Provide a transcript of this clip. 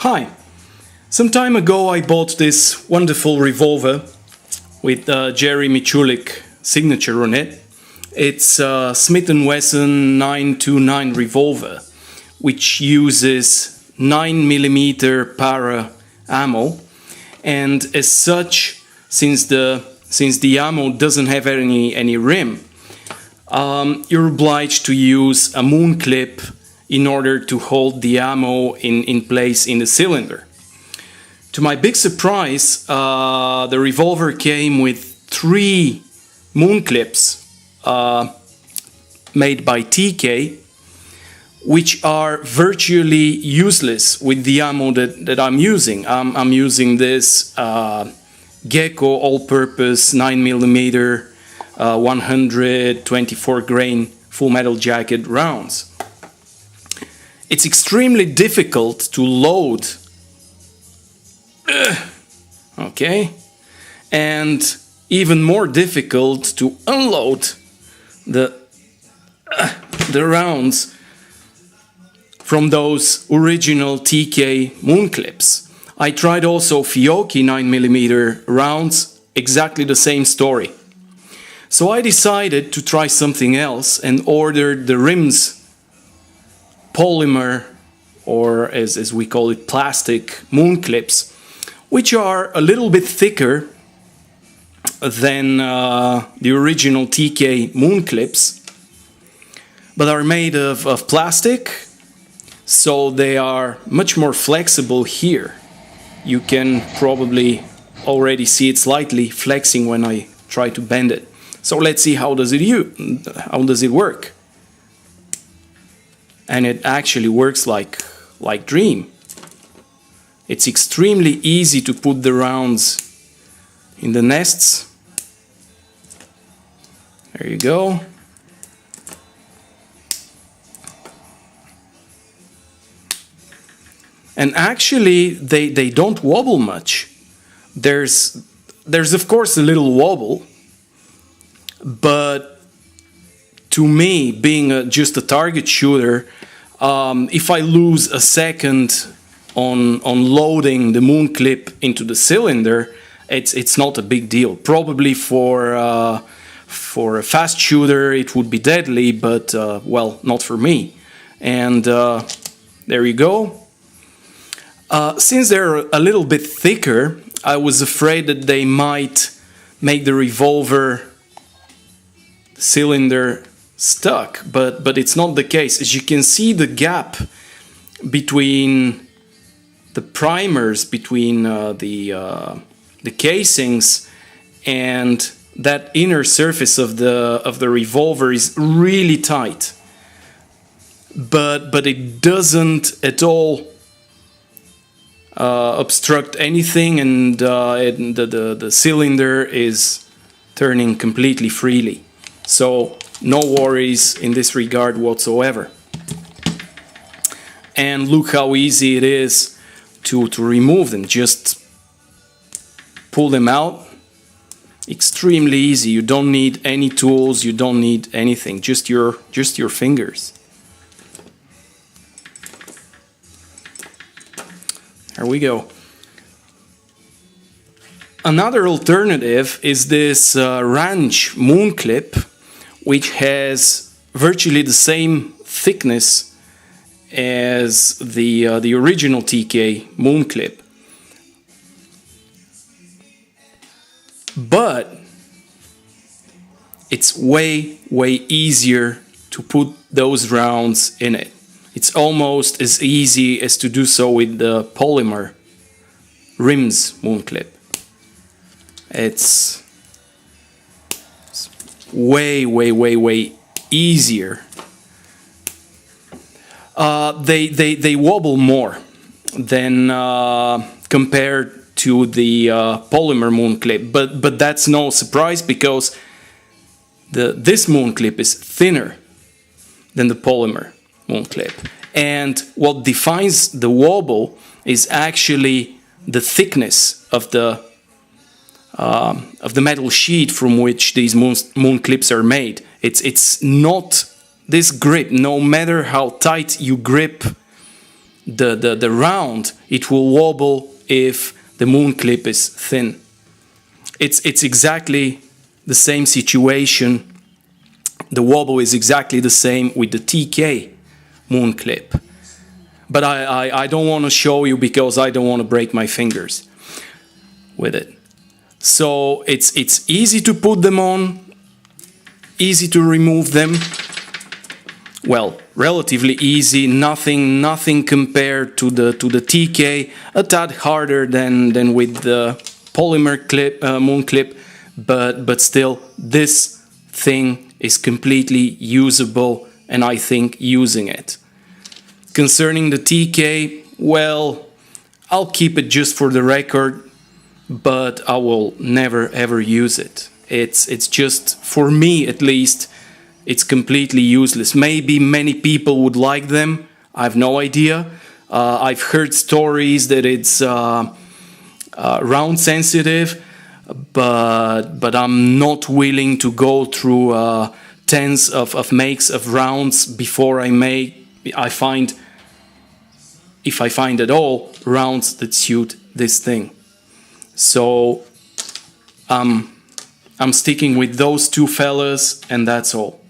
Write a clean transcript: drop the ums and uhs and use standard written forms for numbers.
Hi! Some time ago I bought this wonderful revolver with Jerry Michulik signature on it. It's a Smith&Wesson 929 revolver, which uses 9mm para ammo, and as such, since the ammo doesn't have any rim, you're obliged to use a moon clip in order to hold the ammo in place in the cylinder. To my big surprise, the revolver came with 3 moon clips made by TK, which are virtually useless with the ammo that I'm using. I'm using this Gecko all-purpose 9mm 124 grain full metal jacket rounds. It's extremely difficult to load, okay, and even more difficult to unload the rounds from those original TK moon clips. I tried also Fiocchi 9mm rounds, exactly the same story. So I decided to try something else and ordered the RIMZ polymer, or as we call it, plastic moon clips, which are a little bit thicker than the original TK moon clips, but are made of plastic, so they are much more flexible here. You can probably already see it slightly flexing when I try to bend it. So let's see how does it work. And it actually works like dream. It's extremely easy to put the rounds in the nests. There you go. And actually they don't wobble much. There's of course a little wobble, but to me, being just a target shooter, if I lose a second on loading the moon clip into the cylinder, it's not a big deal. Probably for a fast shooter it would be deadly, but well, not for me. And there you go. Since they're a little bit thicker, I was afraid that they might make the revolver cylinder stuck, but it's not the case. As you can see, the gap between the primers, between the casings and that inner surface of the revolver is really tight, but it doesn't at all obstruct anything, and the cylinder is turning completely freely. So no worries in this regard whatsoever. And look how easy it is to remove them. Just pull them out. Extremely easy. You don't need any tools, you don't need anything, just your fingers. There we go. Another alternative is this RIMZ moon clip, which has virtually the same thickness as the original TK moon clip, but it's way easier to put those rounds in it. It's almost as easy as to do so with the polymer RIMZ moon clip. It's way easier. They wobble more than compared to the polymer moon clip, but that's no surprise, because this moon clip is thinner than the polymer moon clip, and what defines the wobble is actually the thickness of the metal sheet from which these moon clips are made. It's not this grip. No matter how tight you grip the round, it will wobble if the moon clip is thin. It's exactly the same situation. The wobble is exactly the same with the TK moon clip. But I don't want to show you because I don't want to break my fingers with it. So it's easy to put them on, easy to remove them. Well, relatively easy, nothing compared to the TK, a tad harder than with the polymer clip, moon clip, but still this thing is completely usable, and I think using it. Concerning the TK, well, I'll keep it just for the record, but I will never ever use it. It's just, for me at least, it's completely useless. Maybe many people would like them, I have no idea. I've heard stories that it's round sensitive, but I'm not willing to go through tens of makes of rounds before I find, if I find at all, rounds that suit this thing. So I'm sticking with those two fellas, and that's all.